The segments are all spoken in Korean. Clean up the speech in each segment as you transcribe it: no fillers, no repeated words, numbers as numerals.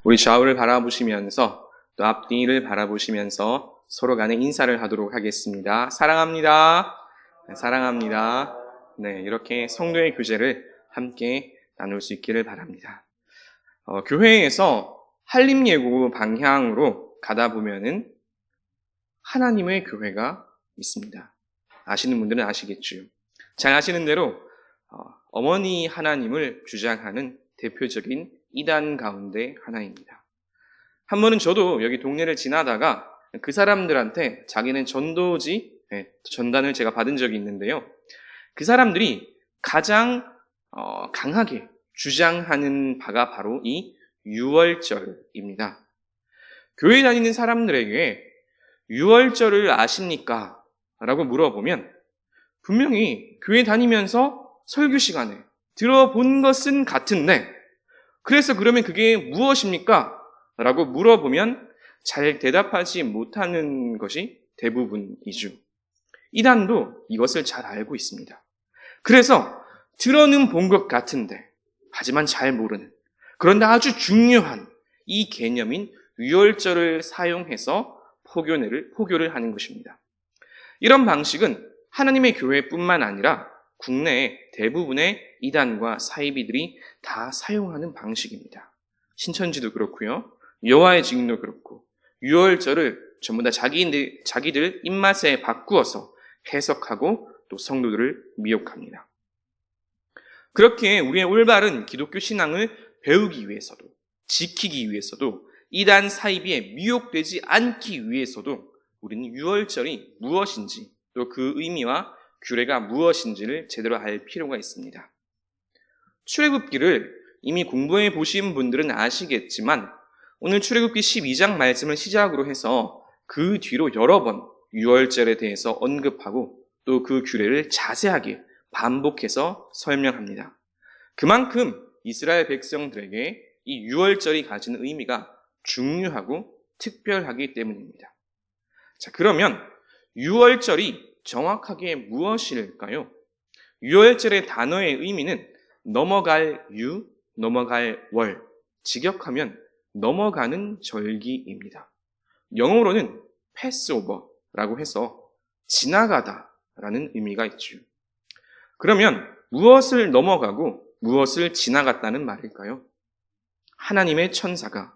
우리 좌우를 바라보시면서 또 앞뒤를 바라보시면서 서로 간에 인사를 하도록 하겠습니다. 사랑합니다. 네, 사랑합니다. 네, 이렇게 성도의 교제를 함께 나눌 수 있기를 바랍니다. 교회에서 한림예고 방향으로 가다 보면은 하나님의 교회가 있습니다. 아시는 분들은 아시겠죠. 잘 아시는 대로 어머니 하나님을 주장하는 대표적인 이단 가운데 하나입니다. 한 번은 저도 여기 동네를 지나다가 그 사람들한테 자기는 전도지, 전단을 제가 받은 적이 있는데요. 그 사람들이 가장 강하게 주장하는 바가 바로 이 유월절입니다. 교회 다니는 사람들에게 유월절을 아십니까? 라고 물어보면 분명히 교회 다니면서 설교 시간에 들어본 것은 같은데 그래서 그러면 그게 무엇입니까? 라고 물어보면 잘 대답하지 못하는 것이 대부분이죠. 이단도 이것을 잘 알고 있습니다. 그래서 들어는 본 것 같은데 하지만 잘 모르는 그런데 아주 중요한 이 개념인 유월절을 사용해서 포교를 하는 것입니다. 이런 방식은 하나님의 교회뿐만 아니라 국내의 대부분의 이단과 사이비들이 다 사용하는 방식입니다. 신천지도 그렇고요. 여호와의 증인도 그렇고 유월절을 전부 다 자기들 입맛에 바꾸어서 해석하고 또 성도들을 미혹합니다. 그렇게 우리의 올바른 기독교 신앙을 배우기 위해서도 지키기 위해서도 이단 사이비에 미혹되지 않기 위해서도 우리는 유월절이 무엇인지 또 그 의미와 규례가 무엇인지를 제대로 알 필요가 있습니다. 출애굽기를 이미 공부해 보신 분들은 아시겠지만 오늘 출애굽기 12장 말씀을 시작으로 해서 그 뒤로 여러 번 유월절에 대해서 언급하고 또 그 규례를 자세하게 반복해서 설명합니다. 그만큼 이스라엘 백성들에게 이 유월절이 가지는 의미가 중요하고 특별하기 때문입니다. 자, 그러면 유월절이 정확하게 무엇일까요? 유월절의 단어의 의미는 넘어갈 유, 넘어갈 월, 직역하면 넘어가는 절기입니다. 영어로는 패스오버라고 해서 지나가다라는 의미가 있죠. 그러면 무엇을 넘어가고 무엇을 지나갔다는 말일까요? 하나님의 천사가,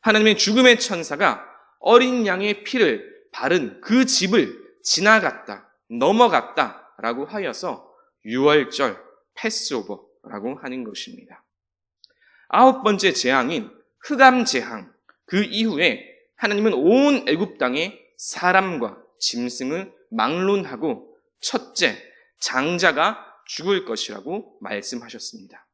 하나님의 죽음의 천사가 어린 양의 피를 바른 그 집을 지나갔다, 넘어갔다라고 하여서 유월절, 패스오버라고 하는 것입니다. 9번째 재앙인 흑암 재앙, 그 이후에 하나님은 온 애굽 땅에 사람과 짐승을 막론하고 첫째, 장자가 죽을 것이라고 말씀하셨습니다.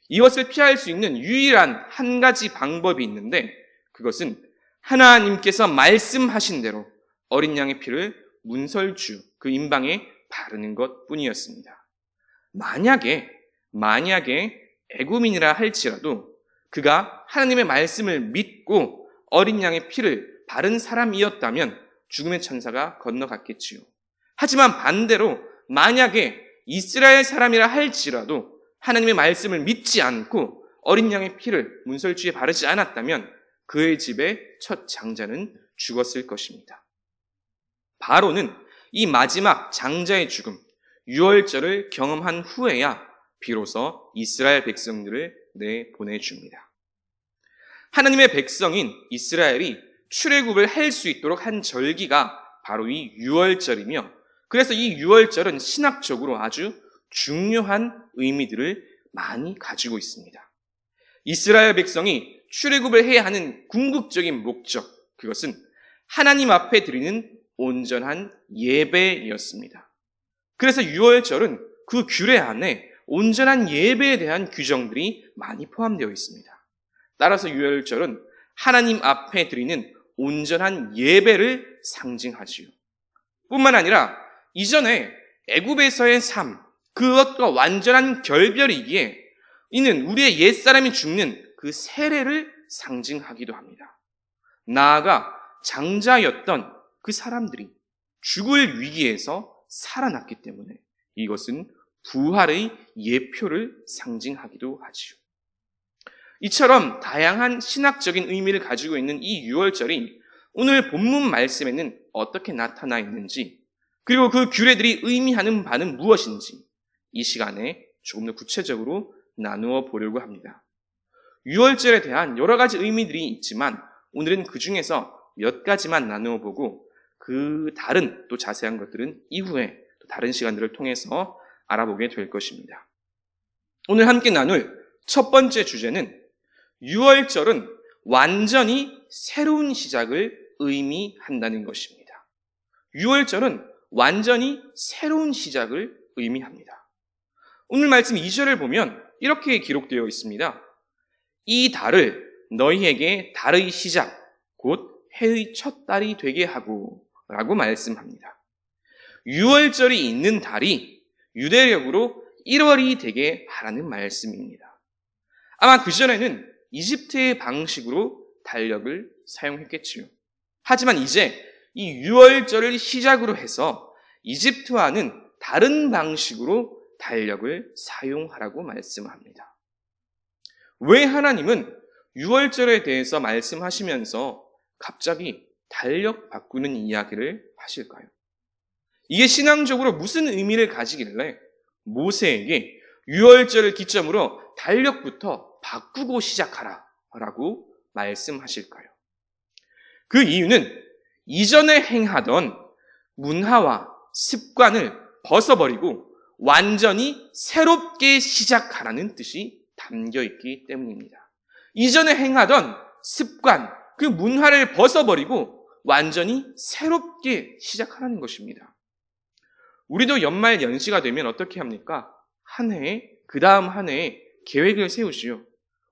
이것을 피할 수 있는 유일한 한 가지 방법이 있는데 그것은 하나님께서 말씀하신 대로 어린 양의 피를 문설주, 그 임방에 바르는 것뿐이었습니다. 만약에 애굽인이라 할지라도 그가 하나님의 말씀을 믿고 어린 양의 피를 바른 사람이었다면 죽음의 천사가 건너갔겠지요. 하지만 반대로 만약에 이스라엘 사람이라 할지라도 하나님의 말씀을 믿지 않고 어린 양의 피를 문설주에 바르지 않았다면 그의 집의 첫 장자는 죽었을 것입니다. 바로는 이 마지막 장자의 죽음, 유월절을 경험한 후에야 비로소 이스라엘 백성들을 내보내줍니다. 하나님의 백성인 이스라엘이 출애굽을 할 수 있도록 한 절기가 바로 이 유월절이며 그래서 이 유월절은 신학적으로 아주 중요한 의미들을 많이 가지고 있습니다. 이스라엘 백성이 출애굽을 해야 하는 궁극적인 목적, 그것은 하나님 앞에 드리는 온전한 예배였습니다. 그래서 유월절은 그 규례 안에 온전한 예배에 대한 규정들이 많이 포함되어 있습니다. 따라서 유월절은 하나님 앞에 드리는 온전한 예배를 상징하지요. 뿐만 아니라 이전에 애굽에서의 삶, 그것과 완전한 결별이기에 이는 우리의 옛사람이 죽는 그 세례를 상징하기도 합니다. 나아가 장자였던 그 사람들이 죽을 위기에서 살아났기 때문에 이것은 부활의 예표를 상징하기도 하지요. 이처럼 다양한 신학적인 의미를 가지고 있는 이 유월절이 오늘 본문 말씀에는 어떻게 나타나 있는지, 그리고 그 규례들이 의미하는 바는 무엇인지 이 시간에 조금 더 구체적으로 나누어 보려고 합니다. 유월절에 대한 여러 가지 의미들이 있지만 오늘은 그 중에서 몇 가지만 나누어 보고 그 다른 또 자세한 것들은 이후에 또 다른 시간들을 통해서 알아보게 될 것입니다. 오늘 함께 나눌 첫 번째 주제는 유월절은 완전히 새로운 시작을 의미한다는 것입니다. 유월절은 완전히 새로운 시작을 의미합니다. 오늘 말씀 2절을 보면 이렇게 기록되어 있습니다. 이 달을 너희에게 달의 시작, 곧 해의 첫 달이 되게 하고 라고 말씀합니다. 유월절이 있는 달이 유대력으로 1월이 되게 하라는 말씀입니다. 아마 그전에는 이집트의 방식으로 달력을 사용했겠지요. 하지만 이제 이 유월절을 시작으로 해서 이집트와는 다른 방식으로 달력을 사용하라고 말씀합니다. 왜 하나님은 유월절에 대해서 말씀하시면서 갑자기 달력 바꾸는 이야기를 하실까요? 이게 신앙적으로 무슨 의미를 가지길래 모세에게 유월절을 기점으로 달력부터 바꾸고 시작하라 라고 말씀하실까요? 그 이유는 이전에 행하던 문화와 습관을 벗어버리고 완전히 새롭게 시작하라는 뜻이 담겨 있기 때문입니다. 이전에 행하던 습관, 그 문화를 벗어버리고 완전히 새롭게 시작하라는 것입니다. 우리도 연말 연시가 되면 어떻게 합니까? 한 해에, 그 다음 한 해에 계획을 세우시오.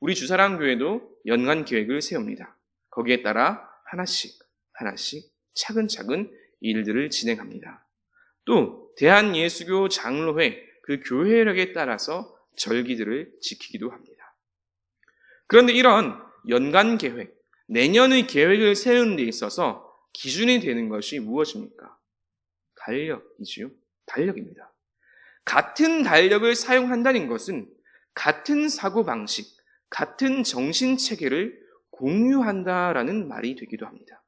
우리 주사랑교회도 연간 계획을 세웁니다. 거기에 따라 하나씩 차근차근 일들을 진행합니다. 또 대한예수교 장로회 그 교회력에 따라서 절기들을 지키기도 합니다. 그런데 이런 연간 계획, 내년의 계획을 세우는 데 있어서 기준이 되는 것이 무엇입니까? 달력이지요. 달력입니다. 같은 달력을 사용한다는 것은 같은 사고방식, 같은 정신체계를 공유한다라는 말이 되기도 합니다.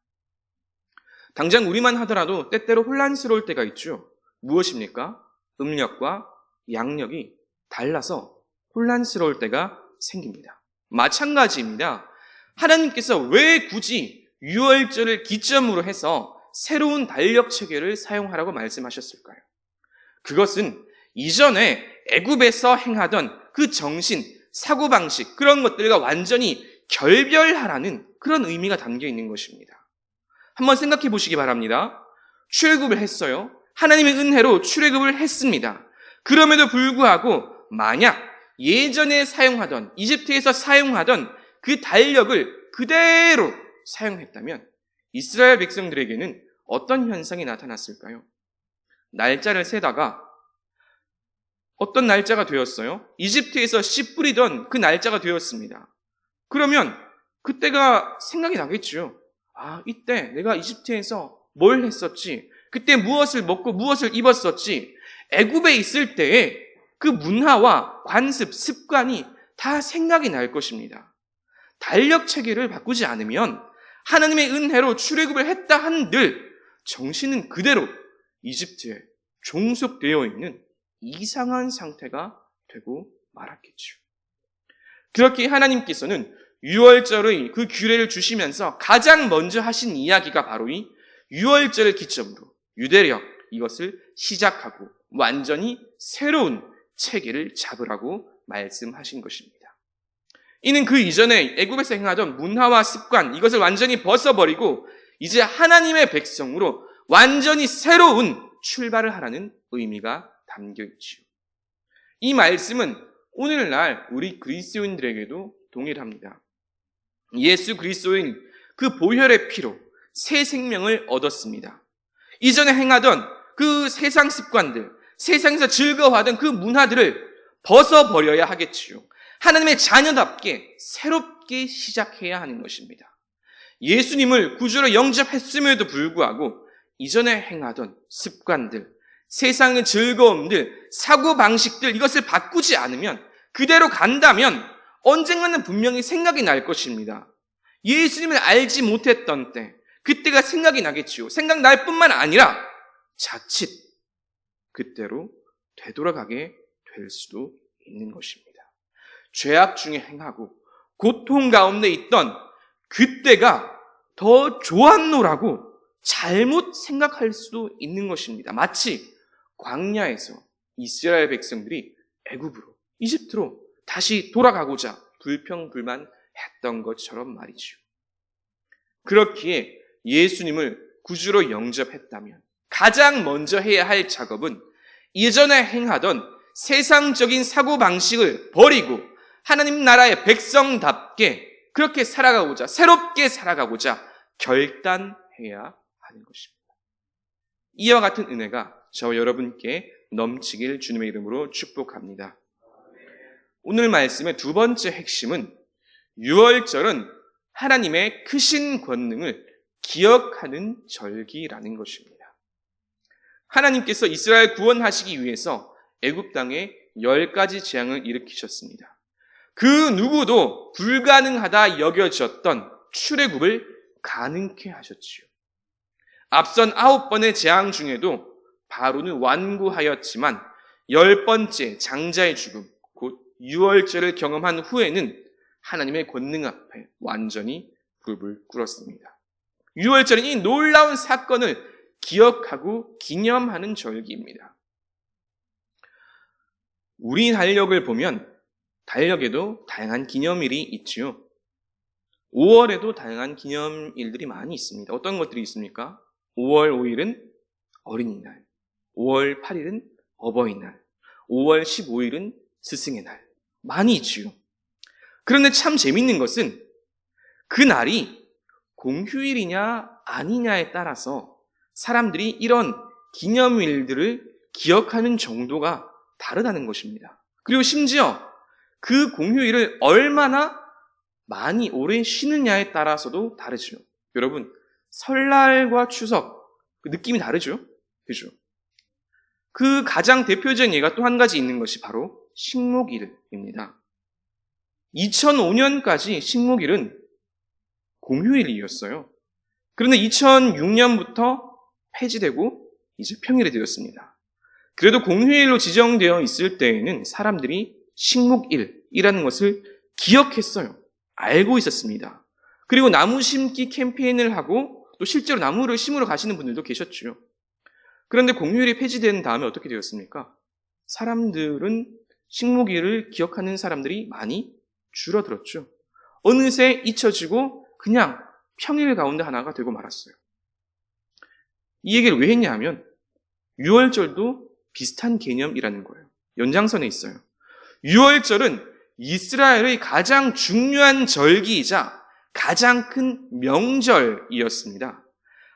당장 우리만 하더라도 때때로 혼란스러울 때가 있죠. 무엇입니까? 음력과 양력이 달라서 혼란스러울 때가 생깁니다. 마찬가지입니다. 하나님께서 왜 굳이 유월절을 기점으로 해서 새로운 달력 체계를 사용하라고 말씀하셨을까요? 그것은 이전에 애굽에서 행하던 그 정신, 사고방식 그런 것들과 완전히 결별하라는 그런 의미가 담겨 있는 것입니다. 한번 생각해 보시기 바랍니다. 출애굽을 했어요. 하나님의 은혜로 출애굽을 했습니다. 그럼에도 불구하고 만약 예전에 사용하던, 이집트에서 사용하던 그 달력을 그대로 사용했다면 이스라엘 백성들에게는 어떤 현상이 나타났을까요? 날짜를 세다가 어떤 날짜가 되었어요? 이집트에서 씨 뿌리던 그 날짜가 되었습니다. 그러면 그때가 생각이 나겠죠. 아, 이때 내가 이집트에서 뭘 했었지? 그때 무엇을 먹고 무엇을 입었었지? 애굽에 있을 때의 그 문화와 관습, 습관이 다 생각이 날 것입니다. 달력 체계를 바꾸지 않으면 하나님의 은혜로 출애굽을 했다 한들 정신은 그대로 이집트에 종속되어 있는 이상한 상태가 되고 말았겠죠. 그렇게 하나님께서는 유월절의 그 규례를 주시면서 가장 먼저 하신 이야기가 바로 이 유월절을 기점으로 유대력 이것을 시작하고 완전히 새로운 체계를 잡으라고 말씀하신 것입니다. 이는 그 이전에 애굽에서 행하던 문화와 습관 이것을 완전히 벗어버리고 이제 하나님의 백성으로 완전히 새로운 출발을 하라는 의미가 담겨 있지요. 이 말씀은 오늘날 우리 그리스도인들에게도 동일합니다. 예수 그리스도인 그 보혈의 피로 새 생명을 얻었습니다. 이전에 행하던 그 세상 습관들, 세상에서 즐거워하던 그 문화들을 벗어버려야 하겠지요. 하나님의 자녀답게 새롭게 시작해야 하는 것입니다. 예수님을 구주로 영접했음에도 불구하고 이전에 행하던 습관들, 세상의 즐거움들, 사고방식들 이것을 바꾸지 않으면 그대로 간다면 언젠가는 분명히 생각이 날 것입니다. 예수님을 알지 못했던 때, 그때가 생각이 나겠지요. 생각날 뿐만 아니라 자칫 그때로 되돌아가게 될 수도 있는 것입니다. 죄악 중에 행하고 고통 가운데 있던 그때가 더 좋았노라고 잘못 생각할 수도 있는 것입니다. 마치 광야에서 이스라엘 백성들이 애굽으로, 이집트로 다시 돌아가고자 불평불만했던 것처럼 말이죠. 그렇기에 예수님을 구주로 영접했다면 가장 먼저 해야 할 작업은 예전에 행하던 세상적인 사고방식을 버리고 하나님 나라의 백성답게 그렇게 살아가고자, 새롭게 살아가고자 결단해야 하는 것입니다. 이와 같은 은혜가 저와 여러분께 넘치길 주님의 이름으로 축복합니다. 오늘 말씀의 두 번째 핵심은 유월절은 하나님의 크신 권능을 기억하는 절기라는 것입니다. 하나님께서 이스라엘 구원하시기 위해서 애굽 땅에 10가지 재앙을 일으키셨습니다. 그 누구도 불가능하다 여겨졌던 출애굽을 가능케 하셨지요. 앞선 9번의 재앙 중에도 바로는 완고하였지만 10번째 장자의 죽음, 곧 유월절을 경험한 후에는 하나님의 권능 앞에 완전히 무릎을 꿇었습니다. 유월절은 이 놀라운 사건을 기억하고 기념하는 절기입니다. 우리 달력을 보면 달력에도 다양한 기념일이 있지요. 5월에도 다양한 기념일들이 많이 있습니다. 어떤 것들이 있습니까? 5월 5일은 어린이날, 5월 8일은 어버이날, 5월 15일은 스승의 날. 많이 있지요. 그런데 참 재밌는 것은 그 날이 공휴일이냐 아니냐에 따라서 사람들이 이런 기념일들을 기억하는 정도가 다르다는 것입니다. 그리고 심지어 그 공휴일을 얼마나 많이 오래 쉬느냐에 따라서도 다르죠. 여러분, 설날과 추석 그 느낌이 다르죠? 그죠? 그 가장 대표적인 예가 또 한 가지 있는 것이 바로 식목일입니다. 2005년까지 식목일은 공휴일이었어요. 그런데 2006년부터 폐지되고 이제 평일이 되었습니다. 그래도 공휴일로 지정되어 있을 때에는 사람들이 식목일이라는 것을 기억했어요. 알고 있었습니다. 그리고 나무 심기 캠페인을 하고 또 실제로 나무를 심으러 가시는 분들도 계셨죠. 그런데 공휴일이 폐지된 다음에 어떻게 되었습니까? 사람들은 식목일을 기억하는 사람들이 많이 줄어들었죠. 어느새 잊혀지고 그냥 평일 가운데 하나가 되고 말았어요. 이 얘기를 왜 했냐 하면 유월절도 비슷한 개념이라는 거예요. 연장선에 있어요. 유월절은 이스라엘의 가장 중요한 절기이자 가장 큰 명절이었습니다.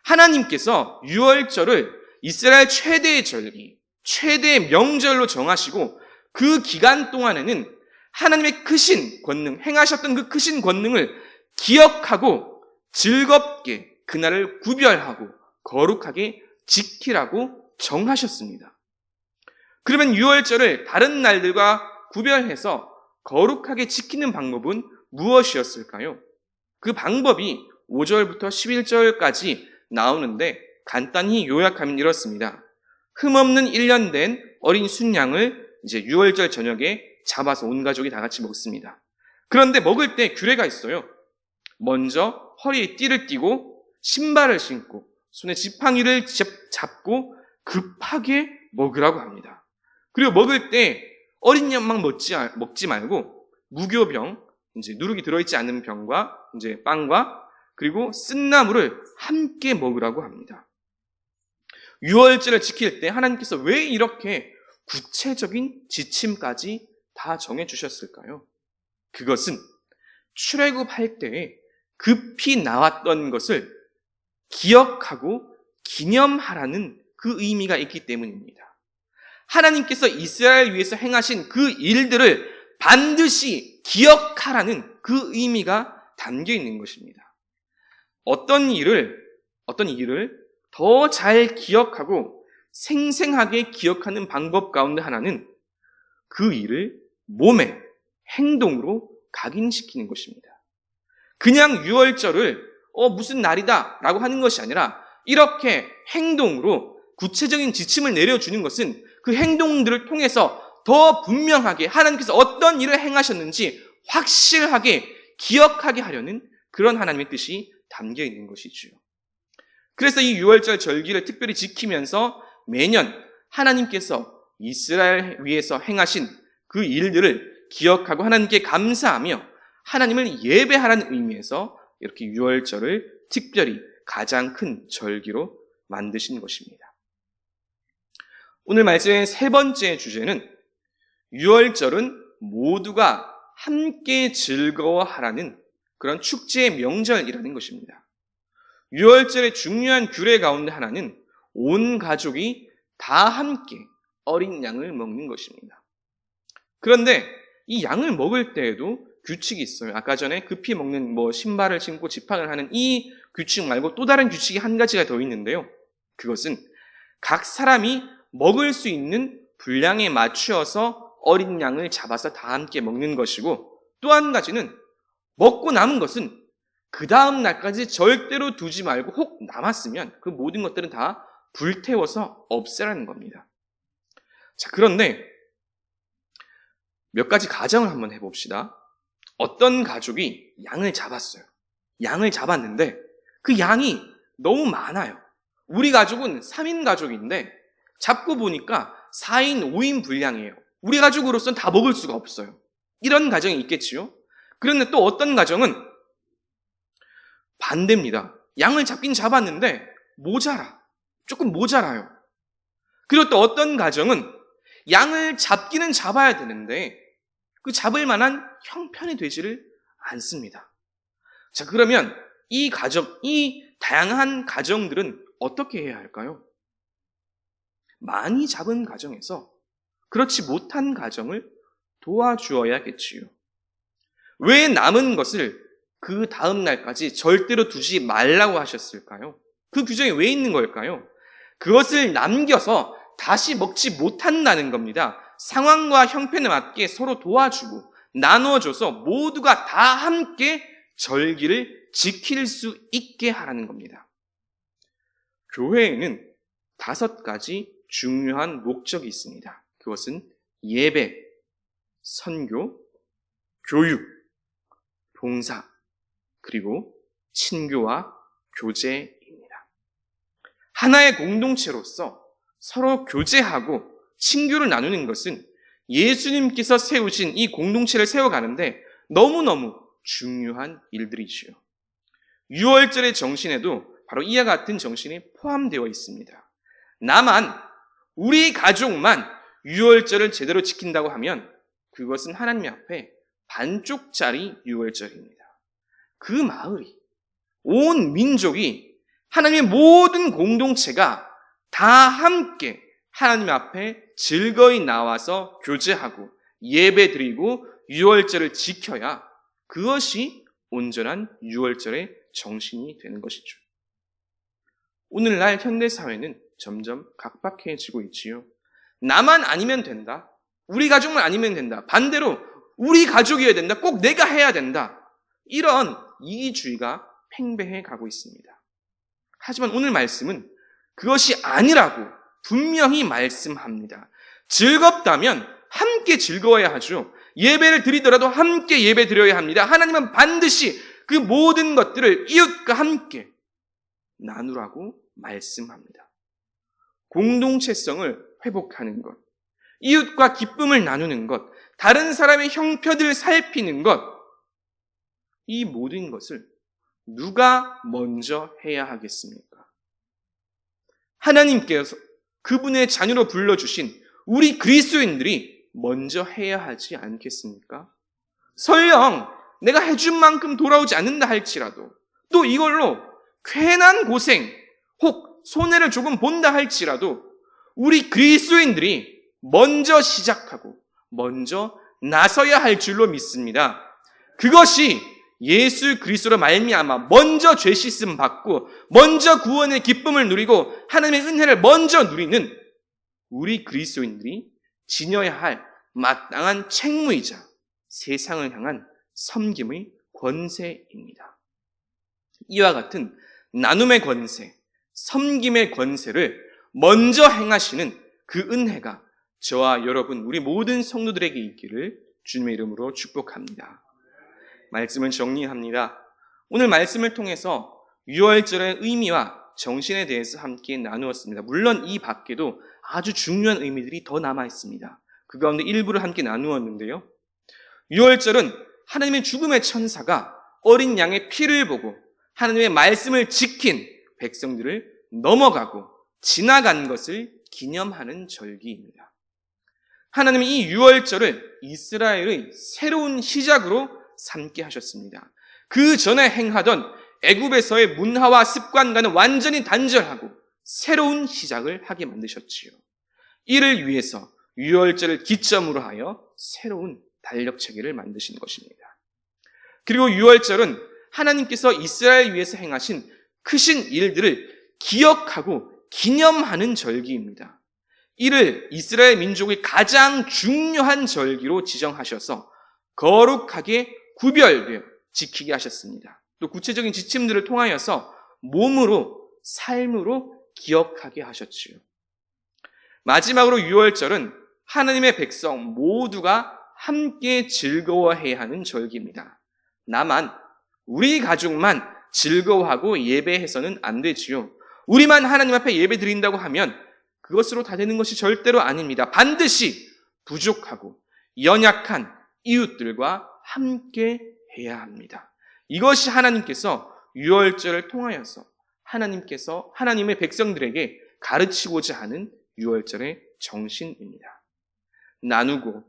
하나님께서 유월절을 이스라엘 최대의 절기, 최대의 명절로 정하시고 그 기간 동안에는 하나님의 크신 권능, 행하셨던 그 크신 권능을 기억하고 즐겁게 그날을 구별하고 거룩하게 지키라고 정하셨습니다. 그러면 유월절을 다른 날들과 구별해서 거룩하게 지키는 방법은 무엇이었을까요? 그 방법이 5절부터 11절까지 나오는데 간단히 요약하면 이렇습니다. 흠없는 1년 된 어린 순양을 이제 유월절 저녁에 잡아서 온 가족이 다 같이 먹습니다. 그런데 먹을 때 규례가 있어요. 먼저 허리에 띠를 띠고 신발을 신고 손에 지팡이를 잡고 급하게 먹으라고 합니다. 그리고 먹을 때 어린 양만 먹지 말고 무교병, 이제 누룩이 들어있지 않은 병과 이제 빵과 그리고 쓴나물을 함께 먹으라고 합니다. 유월절을 지킬 때 하나님께서 왜 이렇게 구체적인 지침까지 다 정해주셨을까요? 그것은 출애굽할 때에 급히 나왔던 것을 기억하고 기념하라는 그 의미가 있기 때문입니다. 하나님께서 이스라엘 위해서 행하신 그 일들을 반드시 기억하라는 그 의미가 담겨 있는 것입니다. 어떤 일을 더 잘 기억하고 생생하게 기억하는 방법 가운데 하나는 그 일을 몸에, 행동으로 각인시키는 것입니다. 그냥 유월절을 무슨 날이다 라고 하는 것이 아니라 이렇게 행동으로 구체적인 지침을 내려주는 것은 그 행동들을 통해서 더 분명하게 하나님께서 어떤 일을 행하셨는지 확실하게 기억하게 하려는 그런 하나님의 뜻이 담겨 있는 것이죠. 그래서 이 유월절 절기를 특별히 지키면서 매년 하나님께서 이스라엘 위해서 행하신 그 일들을 기억하고 하나님께 감사하며 하나님을 예배하라는 의미에서 이렇게 유월절을 특별히 가장 큰 절기로 만드신 것입니다. 오늘 말씀의 세 번째 주제는 유월절은 모두가 함께 즐거워하라는 그런 축제의 명절이라는 것입니다. 유월절의 중요한 규례 가운데 하나는 온 가족이 다 함께 어린 양을 먹는 것입니다. 그런데 이 양을 먹을 때에도 규칙이 있어요. 아까 전에 급히 먹는 신발을 신고 지팡이를 하는 이 규칙 말고 또 다른 규칙이 한 가지가 더 있는데요. 그것은 각 사람이 먹을 수 있는 분량에 맞추어서 어린 양을 잡아서 다 함께 먹는 것이고, 또 한 가지는 먹고 남은 것은 그 다음 날까지 절대로 두지 말고 혹 남았으면 그 모든 것들은 다 불태워서 없애라는 겁니다. 자, 그런데 몇 가지 가정을 한번 해봅시다. 어떤 가족이 양을 잡았어요. 양을 잡았는데 그 양이 너무 많아요. 우리 가족은 3인 가족인데 잡고 보니까 4인, 5인 분량이에요. 우리 가족으로서는 다 먹을 수가 없어요. 이런 가정이 있겠지요. 그런데 또 어떤 가정은 반대입니다. 양을 잡긴 잡았는데 조금 모자라요. 그리고 또 어떤 가정은 양을 잡기는 잡아야 되는데 그 잡을 만한 형편이 되지를 않습니다. 자, 그러면 이 다양한 가정들은 어떻게 해야 할까요? 많이 잡은 가정에서 그렇지 못한 가정을 도와주어야겠지요. 왜 남은 것을 그 다음 날까지 절대로 두지 말라고 하셨을까요? 그 규정이 왜 있는 걸까요? 그것을 남겨서 다시 먹지 못한다는 겁니다. 상황과 형편에 맞게 서로 도와주고 나누어줘서 모두가 다 함께 절기를 지킬 수 있게 하라는 겁니다. 교회에는 5가지 중요한 목적이 있습니다. 그것은 예배, 선교, 교육, 봉사, 그리고 친교와 교제입니다. 하나의 공동체로서 서로 교제하고 친교를 나누는 것은 예수님께서 세우신 이 공동체를 세워가는데 너무너무 중요한 일들이지요. 유월절의 정신에도 바로 이와 같은 정신이 포함되어 있습니다. 우리 가족만 유월절을 제대로 지킨다고 하면 그것은 하나님 앞에 반쪽짜리 유월절입니다. 그 마을이, 온 민족이, 하나님의 모든 공동체가 다 함께 하나님 앞에 즐거이 나와서 교제하고 예배드리고 유월절을 지켜야 그것이 온전한 유월절의 정신이 되는 것이죠. 오늘날 현대사회는 점점 각박해지고 있지요. 나만 아니면 된다. 우리 가족만 아니면 된다. 반대로 우리 가족이어야 된다. 꼭 내가 해야 된다. 이런 이기주의가 팽배해 가고 있습니다. 하지만 오늘 말씀은 그것이 아니라고 분명히 말씀합니다. 즐겁다면 함께 즐거워야 하죠. 예배를 드리더라도 함께 예배 드려야 합니다. 하나님은 반드시 그 모든 것들을 이웃과 함께 나누라고 말씀합니다. 공동체성을 회복하는 것, 이웃과 기쁨을 나누는 것, 다른 사람의 형편을 살피는 것, 이 모든 것을 누가 먼저 해야 하겠습니까? 하나님께서 그분의 자녀로 불러주신 우리 그리스도인들이 먼저 해야 하지 않겠습니까? 설령 내가 해준 만큼 돌아오지 않는다 할지라도, 또 이걸로 괜한 고생 혹 손해를 조금 본다 할지라도 우리 그리스도인들이 먼저 시작하고 먼저 나서야 할 줄로 믿습니다. 그것이 예수 그리스도로 말미암아 먼저 죄 씻음 받고 먼저 구원의 기쁨을 누리고 하나님의 은혜를 먼저 누리는 우리 그리스도인들이 지녀야 할 마땅한 책무이자 세상을 향한 섬김의 권세입니다. 이와 같은 나눔의 권세, 섬김의 권세를 먼저 행하시는 그 은혜가 저와 여러분, 우리 모든 성도들에게 있기를 주님의 이름으로 축복합니다. 말씀을 정리합니다. 오늘 말씀을 통해서 유월절의 의미와 정신에 대해서 함께 나누었습니다. 물론 이 밖에도 아주 중요한 의미들이 더 남아 있습니다. 그 가운데 일부를 함께 나누었는데요. 유월절은 하나님의 죽음의 천사가 어린 양의 피를 보고 하나님의 말씀을 지킨 백성들을 넘어가고 지나간 것을 기념하는 절기입니다. 하나님은 이 유월절을 이스라엘의 새로운 시작으로 삼게 하셨습니다. 그 전에 행하던 애굽에서의 문화와 습관과는 완전히 단절하고 새로운 시작을 하게 만드셨지요. 이를 위해서 유월절을 기점으로 하여 새로운 달력 체계를 만드신 것입니다. 그리고 유월절은 하나님께서 이스라엘 위해서 행하신 크신 일들을 기억하고 기념하는 절기입니다. 이를 이스라엘 민족의 가장 중요한 절기로 지정하셔서 거룩하게 구별되어 지키게 하셨습니다. 또 구체적인 지침들을 통하여서 몸으로, 삶으로 기억하게 하셨지요. 마지막으로 유월절은 하나님의 백성 모두가 함께 즐거워해야 하는 절기입니다. 나만, 우리 가족만 즐거워하고 예배해서는 안 되지요. 우리만 하나님 앞에 예배 드린다고 하면 그것으로 다 되는 것이 절대로 아닙니다. 반드시 부족하고 연약한 이웃들과 함께 해야 합니다. 이것이 하나님께서 유월절을 통하여서 하나님께서 하나님의 백성들에게 가르치고자 하는 유월절의 정신입니다. 나누고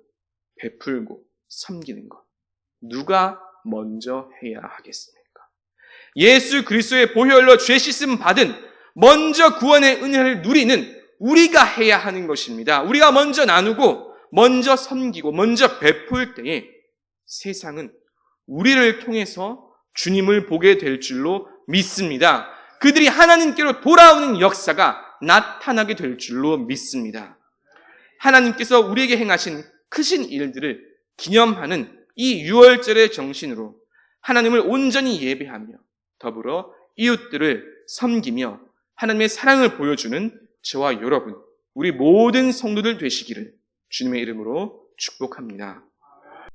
베풀고 섬기는 것. 누가 먼저 해야 하겠습니까? 예수 그리스도의 보혈로 죄 씻음 받은 먼저 구원의 은혜를 누리는 우리가 해야 하는 것입니다. 우리가 먼저 나누고 먼저 섬기고 먼저 베풀 때에 세상은 우리를 통해서 주님을 보게 될 줄로 믿습니다. 그들이 하나님께로 돌아오는 역사가 나타나게 될 줄로 믿습니다. 하나님께서 우리에게 행하신 크신 일들을 기념하는 이 유월절의 정신으로 하나님을 온전히 예배하며 더불어 이웃들을 섬기며 하나님의 사랑을 보여주는 저와 여러분, 우리 모든 성도들 되시기를 주님의 이름으로 축복합니다.